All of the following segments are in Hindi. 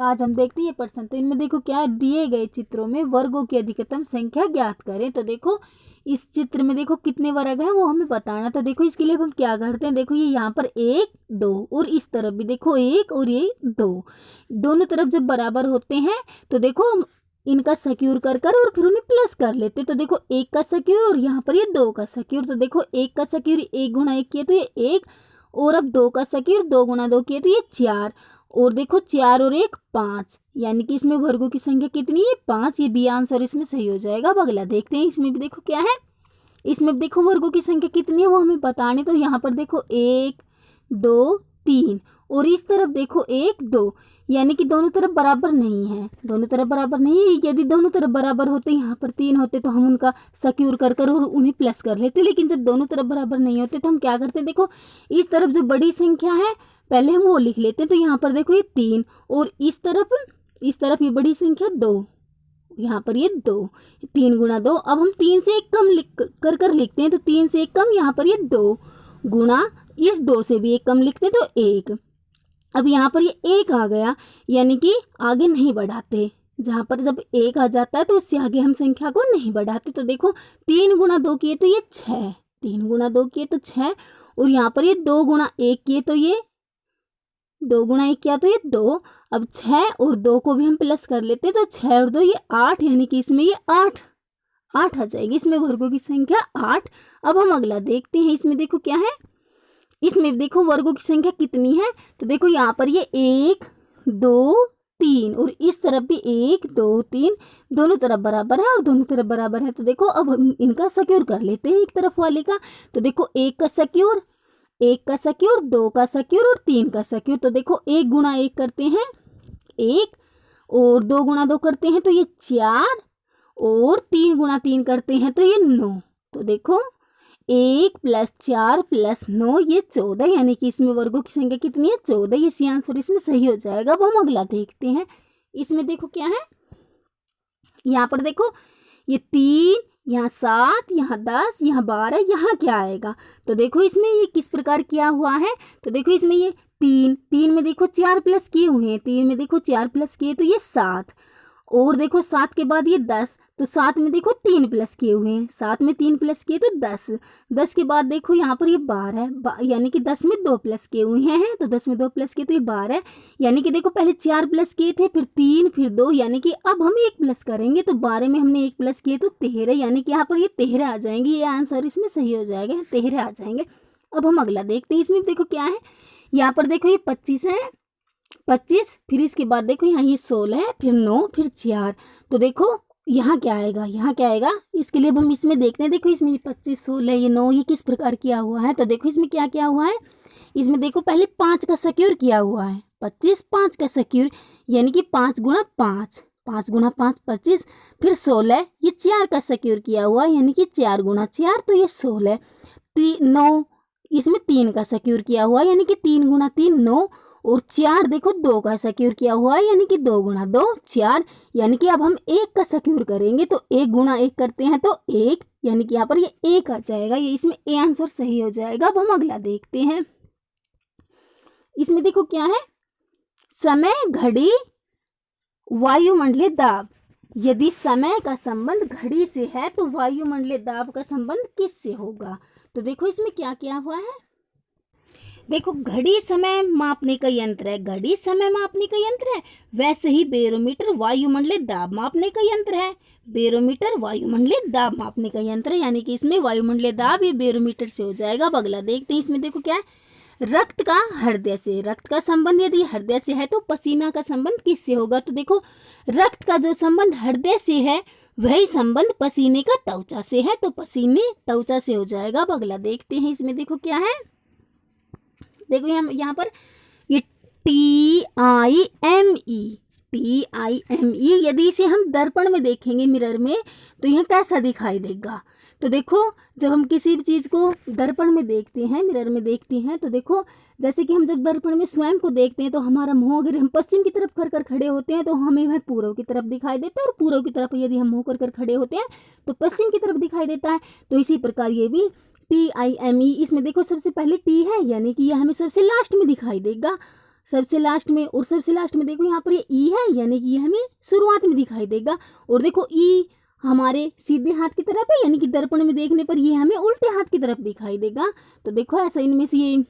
आज हम देखते हैं ये प्रश्न। तो इनमें देखो क्या है, दिए गए चित्रों में वर्गों की अधिकतम संख्या ज्ञात करें। तो देखो इस चित्र में देखो कितने वर्ग हैं वो हमें बताना। तो देखो इसके लिए हम क्या करते हैं, देखो ये यहाँ पर 1 2 और इस तरफ भी देखो 1 और ये 2, दोनों तरफ जब बराबर होते हैं तो देखो हम इनका सक्यूर कर कर और फिर उन्हें प्लस कर लेते। तो देखो 1 का सक्यूर और यहाँ पर ये 2 का सक्यूर। तो देखो 1 का सक्यूर 1 गुणा 1 किए तो ये 1, और अब 2 का सक्यूर 2 गुणा 2 किए तो ये 4, और देखो 4 और 1 5, यानी कि इसमें वर्गों की संख्या कितनी है 5। ये बी आंसर इसमें सही हो जाएगा। अब अगला देखते हैं, इसमें भी देखो क्या है, इसमें देखो वर्गों की संख्या कितनी है वो हमें बताने। तो यहाँ पर देखो 1 2 3 और इस तरफ देखो 1 2, यानी कि दोनों तरफ बराबर नहीं है, दोनों तरफ बराबर नहीं है। यदि दोनों तरफ बराबर होते, यहाँ पर 3 होते तो हम उनका सक्यूर कर कर और उन्हें प्लस कर लेते, लेकिन जब दोनों तरफ बराबर नहीं होते तो हम क्या करते, देखो इस तरफ जो बड़ी संख्या है पहले हम वो लिख लेते हैं। तो यहाँ पर देखो ये 3 और इस तरफ ये बड़ी संख्या 2, यहाँ पर ये 2, 3 गुणा 2। अब हम 3 से 1 कम कर कर लिखते हैं। तो 3 से 1 कम, यहाँ पर ये 2 गुणा इस 2 से भी 1 कम लिखते हैं तो 1। अब यहाँ पर ये 1 आ गया, यानी कि आगे नहीं बढ़ाते। जहाँ पर जब 1 आ जाता है तो उससे आगे हम संख्या को नहीं बढ़ाते। तो देखो 3 गुणा 2 किए तो ये 6, 3 गुणा 2 किए तो 6, और यहाँ पर ये 2 गुणा 1 किए तो ये 2 गुणा 1 किया तो ये 2। अब 6 और 2 को भी हम प्लस कर लेते तो 6 और 2 ये 8, यानी कि इसमें ये 8 आ जाएगी। इसमें वर्गों की संख्या 8। अब हम अगला देखते हैं, इसमें देखो क्या है, इसमें देखो वर्गों की संख्या कितनी है। तो देखो यहाँ पर ये 1 2 3 और इस तरफ भी 1 2 3, दोनों तरफ बराबर है और दोनों तरफ बराबर है। तो देखो अब हम इनका सक्यूर कर लेते हैं एक तरफ वाले का। तो देखो 1 का सक्यूर, 1 का सक्यूर, 2 का सक्यूर और 3 का सक्यूर। तो देखो 1 गुणा 1 करते हैं 1, और 2 गुणा 2 करते हैं तो ये 4, और 3 गुणा 3 करते हैं तो ये 9। तो देखो 1 + 4 + 9 ये 14, यानी कि इसमें वर्गों की संख्या कितनी है 14। ये सी आंसर इसमें सही हो जाएगा। अब हम अगला देखते हैं, इसमें देखो क्या है, यहाँ पर देखो ये 3, यहाँ 7, यहाँ 10, यहाँ 12, यहाँ क्या आएगा। तो देखो इसमें ये किस प्रकार किया हुआ है। तो देखो इसमें ये 3 में देखो 4 प्लस किए हुए हैं, 3 में देखो 4 प्लस किए तो ये 7, और देखो 7 के बाद ये 10, तो 7 में देखो 3 प्लस किए हुए हैं, 7 में 3 प्लस किए तो 10, 10 के बाद देखो यहाँ पर ये 12, यानी कि 10 में 2 प्लस किए हुए हैं, तो 10 में 2 प्लस किए तो ये 12, यानी कि देखो पहले 4 प्लस किए थे, फिर 3, फिर 2, यानी कि अब हम 1 प्लस करेंगे। तो 12 में हमने 1 प्लस किए तो 13, यानी कि यहाँ पर ये 13 आ जाएंगे। ये आंसर इसमें सही हो जाएगा, 13 आ जाएंगे। अब हम अगला देखते हैं, इसमें देखो क्या है, यहाँ पर देखो ये 25 है, 25, फिर इसके बाद देखो यहाँ ये 16 है, फिर 9, फिर 4। तो देखो यहाँ क्या आएगा, यहाँ क्या आएगा, इसके लिए अब हम इसमें देखते हैं। देखो इसमें ये 25 16 ये 9 ये किस प्रकार किया हुआ है। तो देखो इसमें क्या किया हुआ है, इसमें देखो पहले 5 का सक्यूर किया हुआ है, 25 5 का सक्यूर, यानी कि 5 गुणा 5, 5 गुणा 5 25, फिर 16 ये 4 का सक्यूर किया हुआ है, यानी कि 4 गुणा 4 तो ये 16, 9 इसमें 3 का सक्यूर किया हुआ है, यानी कि 3 गुणा 3 9, और 4 देखो 2 का सक्यूर किया हुआ है, यानी कि 2 गुणा 2 4, यानी कि अब हम 1 का सक्यूर करेंगे। तो 1 गुणा 1 करते हैं तो 1, यानी कि यहाँ पर ये 1 आ जाएगा। ये इसमें ए आंसर सही हो जाएगा। अब हम अगला देखते हैं, इसमें देखो क्या है, समय, घड़ी, वायुमंडलीय दाब। यदि समय का संबंध घड़ी से है तो वायुमंडलीय दाब का संबंध किससे होगा। तो देखो इसमें क्या किया हुआ है, देखो घड़ी समय मापने का यंत्र है, घड़ी समय मापने का यंत्र है, वैसे ही बैरोमीटर वायुमंडलीय दाब मापने का यंत्र है, बैरोमीटर वायुमंडलीय दाब मापने का यंत्र है, यानी कि इसमें वायुमंडलीय दाब ये बैरोमीटर से हो जाएगा। अब अगला देखते हैं, इसमें देखो क्या है, रक्त का हृदय से, रक्त का संबंध यदि हृदय से है तो पसीना का संबंध किससे होगा। तो देखो रक्त का जो संबंध हृदय से है वही संबंध पसीने का त्वचा से है, तो पसीने त्वचा से हो जाएगा। अब अगला देखते हैं, इसमें देखो क्या है, देखो यहाँ पर ये TIME यदि इसे हम दर्पण में देखेंगे मिरर में तो यह कैसा दिखाई देगा। तो देखो जब हम किसी भी चीज़ को दर्पण में देखते हैं, मिरर में देखते हैं, तो देखो जैसे कि हम जब दर्पण में स्वयं को देखते हैं तो हमारा मुंह अगर हम पश्चिम की तरफ कर कर खड़े होते हैं तो हमें वह पूर्व की तरफ दिखाई देता है, और पूर्व की तरफ यदि हम मुंह कर कर खड़े होते हैं तो पश्चिम की तरफ दिखाई देता है। तो इसी प्रकार ये भी TIME, इसमें देखो सबसे पहले टी है, यानी कि यह हमें सबसे लास्ट में दिखाई देगा, सबसे लास्ट में, और सबसे लास्ट में देखो यहाँ पर ये ई है, यानी कि ये हमें शुरुआत में दिखाई देगा। और देखो ई हमारे सीधे हाथ की तरफ है, यानी कि दर्पण में देखने पर ये हमें उल्टे हाथ की तरफ दिखाई देगा। तो देखो ऐसा इनमें से ये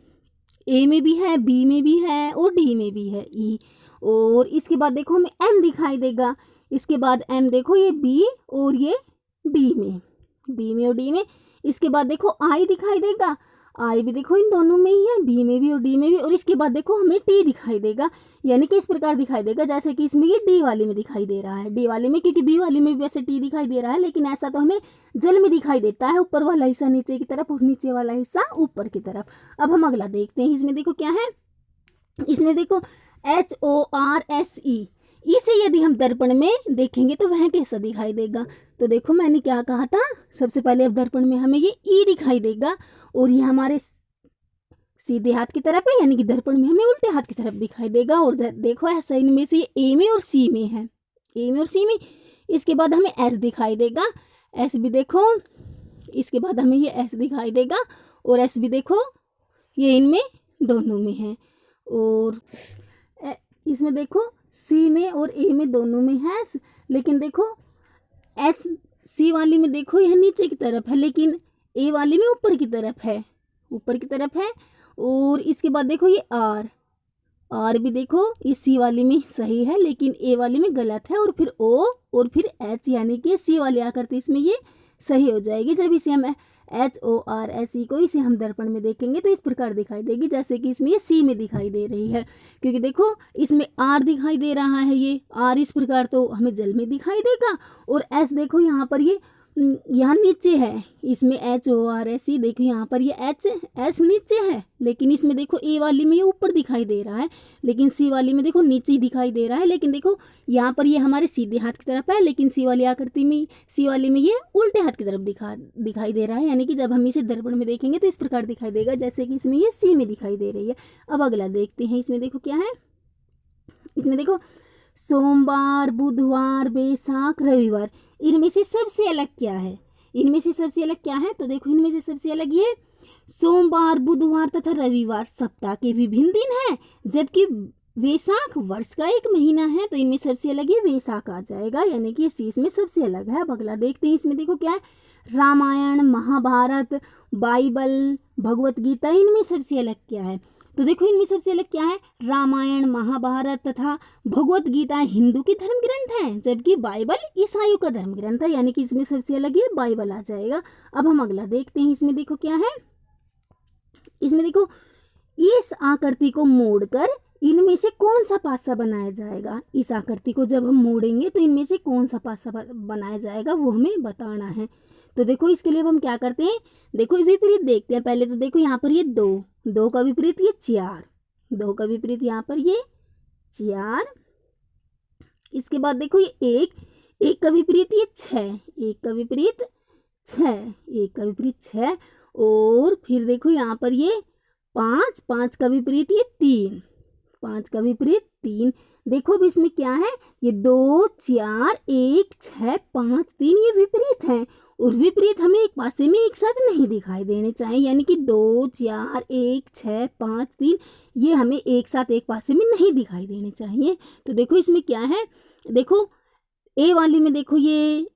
ए में भी है, बी में भी है और डी में भी है ई। और इसके बाद देखो हमें एम दिखाई देगा। इसके बाद एम देखो ये बी और ये डी में, बी में और डी में। इसके बाद देखो आई दिखाई देगा, आई भी देखो इन दोनों में ही है, बी में भी और डी में भी। और इसके बाद देखो हमें टी दिखाई देगा, यानी कि इस प्रकार दिखाई देगा जैसे कि इसमें ये डी वाली में दिखाई दे रहा है, डी वाली में, क्योंकि बी वाली में भी वैसे टी दिखाई दे रहा है, लेकिन ऐसा तो हमें जल में दिखाई देता है, ऊपर वाला हिस्सा नीचे की तरफ और नीचे वाला हिस्सा ऊपर की तरफ। अब हम अगला देखते हैं। इसमें देखो क्या है, इसमें देखो HORSE, इसे यदि हम दर्पण में देखेंगे तो वह कैसा दिखाई देगा। तो देखो मैंने क्या कहा था, सबसे पहले अब दर्पण में हमें ये ई दिखाई देगा और ये हमारे सीधे हाथ की तरफ है, यानी कि दर्पण में हमें उल्टे हाथ की तरफ दिखाई देगा। और देखो ऐसा इनमें से ये ए में और सी में है, ए में और सी में। इसके बाद हमें एस दिखाई देगा, एस भी देखो, इसके बाद हमें ये एस दिखाई देगा और एस भी देखो ये इनमें दोनों में है। और इसमें देखो सी में और ए में दोनों में है, लेकिन देखो एस सी वाली में देखो यह नीचे की तरफ है, लेकिन ए वाली में ऊपर की तरफ है, ऊपर की तरफ है। और इसके बाद देखो ये आर, आर भी देखो ये सी वाली में सही है, लेकिन ए वाली में गलत है। और फिर ओ और फिर एच, यानी कि सी वाली आकृति इसमें ये सही हो जाएगी। जब इसे हम HORSE को इसे हम दर्पण में देखेंगे तो इस प्रकार दिखाई देगी, जैसे कि इसमें ये सी में दिखाई दे रही है, क्योंकि देखो इसमें आर दिखाई दे रहा है, ये आर इस प्रकार तो हमें जल में दिखाई देगा। और एस देखो यहाँ पर ये यहाँ नीचे है, इसमें HORSE देखो यहाँ पर ये एस नीचे है, लेकिन इसमें देखो ए वाली में ये ऊपर दिखाई दे रहा है, लेकिन सी वाली में देखो नीचे दिखाई दे रहा है। लेकिन देखो यहाँ पर ये हमारे सीधे हाथ की तरफ है, लेकिन सी वाली आकृति में, सी वाली में ये उल्टे हाथ की तरफ दिखाई दे रहा है, यानी कि जब हम इसे दर्पण में देखेंगे तो इस प्रकार दिखाई देगा जैसे कि इसमें ये सी में दिखाई दे रही है। अब अगला देखते हैं। इसमें देखो क्या है, इसमें देखो सोमवार, बुधवार, बैसाख, रविवार, इनमें से सबसे अलग क्या है, इनमें से सबसे अलग क्या है। तो देखो इनमें से सबसे अलग ये सोमवार, बुधवार तथा रविवार सप्ताह के विभिन्न दिन हैं, जबकि वैशाख वर्ष का एक महीना है। तो इनमें सबसे अलग ये वैशाख आ जाएगा, यानी कि इस चीज में सबसे अलग है। अब अगला देखते हैं। इसमें देखो क्या है, रामायण, महाभारत, बाइबल, भगवत गीता, इनमें सबसे अलग क्या है। तो देखो इनमें सबसे अलग क्या है, रामायण, महाभारत तथा भगवत गीता हिंदू की धर्म ग्रंथ है, जबकि बाइबल ईसाइयों का धर्म ग्रंथ है, यानी कि इसमें सबसे अलग ये बाइबल आ जाएगा। अब हम अगला देखते हैं। इसमें देखो क्या है, इसमें देखो इस आकृति को मोड़कर इनमें से कौन सा पासा बनाया जाएगा। इस आकृति को जब हम मोड़ेंगे तो इनमें से कौन सा पासा बनाया जाएगा वो हमें बताना है। तो देखो इसके लिए हम क्या करते हैं, देखो विपरीत देखते हैं। पहले तो देखो यहाँ पर ये दो का विपरीत ये 4, 2 का विपरीत यहाँ पर ये 4। इसके बाद देखो ये 1 का विपरीत ये 6, 1 का विपरीत 6, 1 का विपरीत 6। और फिर देखो यहाँ पर ये 5, 5 का विपरीत ये 3, 5 का विपरीत 3। देखो अब इसमें क्या है, ये 2, 4, 1, 6, 5, 3 ये विपरीत हैं, और विपरीत हमें एक पासे में एक साथ नहीं दिखाई देने चाहिए, यानी कि 2, 4, 1, 6, 5, 3 ये हमें एक साथ एक पासे में नहीं दिखाई देने चाहिए। तो देखो इसमें क्या है, देखो ए वाली में देखो ये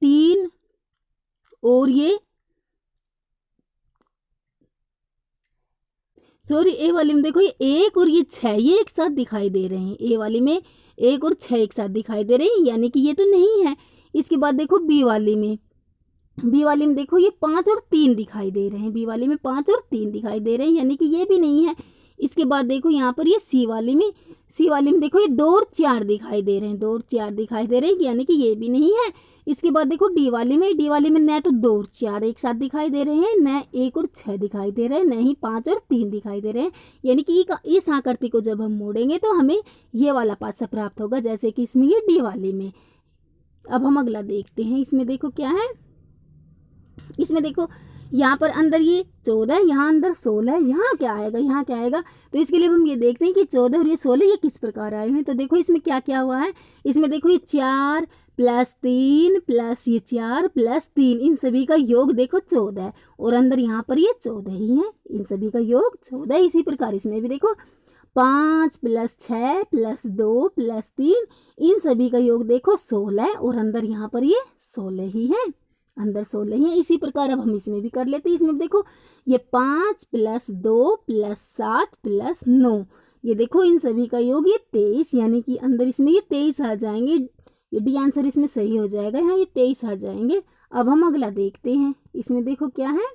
3 और ये ए वाली में देखो ये 1 और ये 6 ये एक साथ दिखाई दे रहे हैं। ए वाली में 1 और 6 एक साथ दिखाई दे रहे हैं, यानी कि ये तो नहीं है। इसके बाद देखो बी वाली में देखो ये 5 और 3 दिखाई दे रहे हैं, बी वाली में 5 और 3 दिखाई दे रहे हैं, यानी कि ये भी नहीं है। इसके बाद देखो यहाँ पर ये सी वाली में देखो ये 2 और 4 दिखाई दे रहे हैं, 2 और 4 दिखाई दे रहे हैं, यानी कि ये भी नहीं है। इसके बाद देखो डी वाली में न तो 2 और 4 एक साथ दिखाई दे रहे हैं, न 1 और 6 दिखाई दे रहे हैं, न ही 5 और 3 दिखाई दे रहे हैं, यानी कि इस आकृति को जब हम मोड़ेंगे तो हमें ये वाला पासा प्राप्त होगा, जैसे कि इसमें ये डी वाली में। अब हम अगला देखते हैं। इसमें देखो क्या है, इसमें देखो यहाँ पर अंदर ये 14, यहाँ अंदर 16, यहाँ क्या आएगा। तो इसके लिए हम ये देखते हैं कि 14 और ये 16 ये किस प्रकार आए हैं। तो देखो इसमें क्या क्या हुआ है, इसमें देखो ये 4 + 3 + ये 4 + 3 इन सभी का योग देखो 14 है, और अंदर यहाँ पर ये 14 ही है, इन सभी का योग 14। इसी प्रकार इसमें भी देखो 5 + 6 + 2 + 3 इन सभी का योग देखो 16 है और अंदर यहाँ पर ये 16 ही है, अंदर 16 ही है। इसी प्रकार अब हम इसमें भी कर लेते हैं। इसमें देखो ये 5 + 2 + 7 + 9 ये देखो इन सभी का योग ये 23 यानी कि अंदर इसमें ये 23 आ जाएंगे। ये डी आंसर इसमें सही हो जाएगा, यहाँ ये 23 आ जाएंगे। अब हम अगला देखते हैं। इसमें देखो क्या है,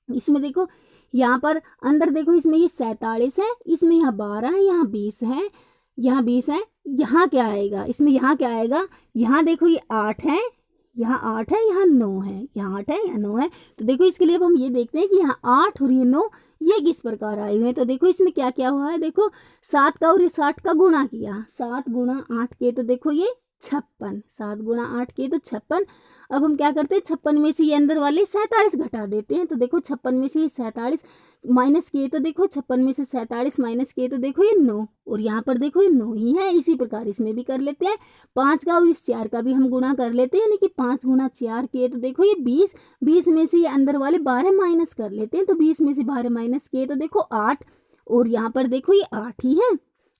इसमें देखो यहाँ पर अंदर देखो इसमें ये 47 है, इसमें यहाँ 12 है, यहाँ 20 है, यहाँ 20 है। यहाँ क्या आएगा, इसमें यहाँ क्या आएगा, यहाँ देखो ये 8 है, यहाँ 8 है, यहाँ 9 है, यहाँ 8 है, यहाँ 9 है। तो देखो इसके लिए अब हम ये देखते हैं कि यहाँ 8 और ये 9 ये किस प्रकार आए हुए हैं। तो देखो इसमें क्या क्या हुआ है, देखो 7 का और ये 60 का गुणा किया, 7 × 8 के तो देखो ये 56, 7 × 8 के तो 56। अब हम क्या करते हैं, 56 में से ये अंदर वाले 47 घटा देते हैं। तो देखो 56 में से ये 47 माइनस किए तो देखो 56 में से 47 माइनस किए तो देखो ये 9 और यहाँ पर देखो ये 9 ही है। इसी प्रकार इसमें भी कर लेते हैं। 5 का और इस 4 का भी हम गुणा कर लेते हैं, यानी कि 5 × 4 किए तो देखो ये 20, 20 में से ये अंदर वाले 12 माइनस कर लेते हैं। तो 20 में से 12 माइनस किए तो देखो 8 और यहाँ पर देखो ये 8 ही है।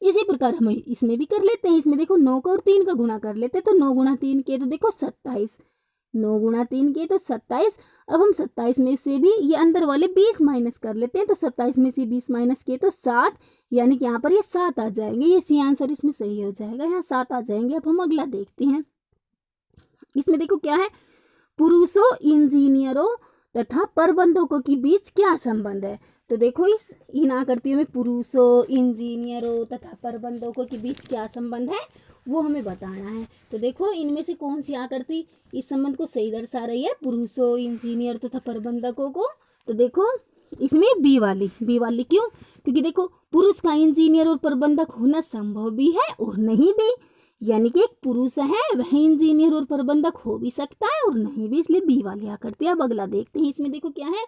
इसी प्रकार हम इसमें भी कर लेते हैं। इसमें देखो 9 का और 3 का गुणा कर लेते हैं। तो 9 × 3 किए तो देखो 27, 9 × 3 किए तो 27। अब हम 27 में से भी ये अंदर वाले 20 माइनस कर लेते हैं। तो 27 में से 20 माइनस किए तो 7, यानी कि यहाँ पर ये 7 आ जाएंगे। ये सी आंसर इसमें सही हो जाएगा, यहाँ 7 आ जाएंगे। अब हम अगला देखते हैं। इसमें देखो क्या है, पुरुषों, इंजीनियरों तथा प्रबंधकों के बीच क्या संबंध है। तो देखो इस इन आकृतियों में पुरुषों, इंजीनियरों तथा प्रबंधकों के बीच क्या संबंध है वो हमें बताना है। तो देखो इनमें से कौन सी आकृति इस संबंध को सही दर्शा रही है, पुरुषों, इंजीनियर तथा प्रबंधकों को। तो देखो इसमें बी वाली क्यों, क्योंकि देखो पुरुष का इंजीनियर और प्रबंधक होना संभव भी है और नहीं भी, यानी कि एक पुरुष है वह इंजीनियर और प्रबंधक हो भी सकता है और नहीं भी, इसलिए बी वाली आकृति। अब अगला देखते हैं। इसमें देखो क्या है,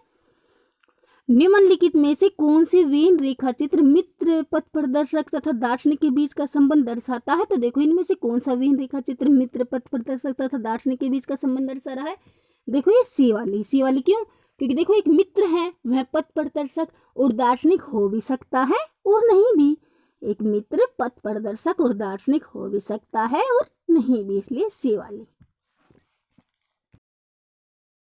निम्नलिखित में से कौन से वेन रेखा चित्र मित्र, पथ प्रदर्शक तथा दार्शनिक के बीच का संबंध दर्शाता है। तो देखो इनमें से कौन सा वेन रेखा चित्र मित्र, पथ प्रदर्शक तथा दार्शनिक के बीच का संबंध दर्शा रहा है। देखो ये सी वाली क्यों, क्योंकि देखो एक मित्र है वह पथ प्रदर्शक और दार्शनिक हो भी सकता है और नहीं भी। एक मित्र पथ प्रदर्शक और दार्शनिक हो भी सकता है और नहीं भी, इसलिए सी वाली।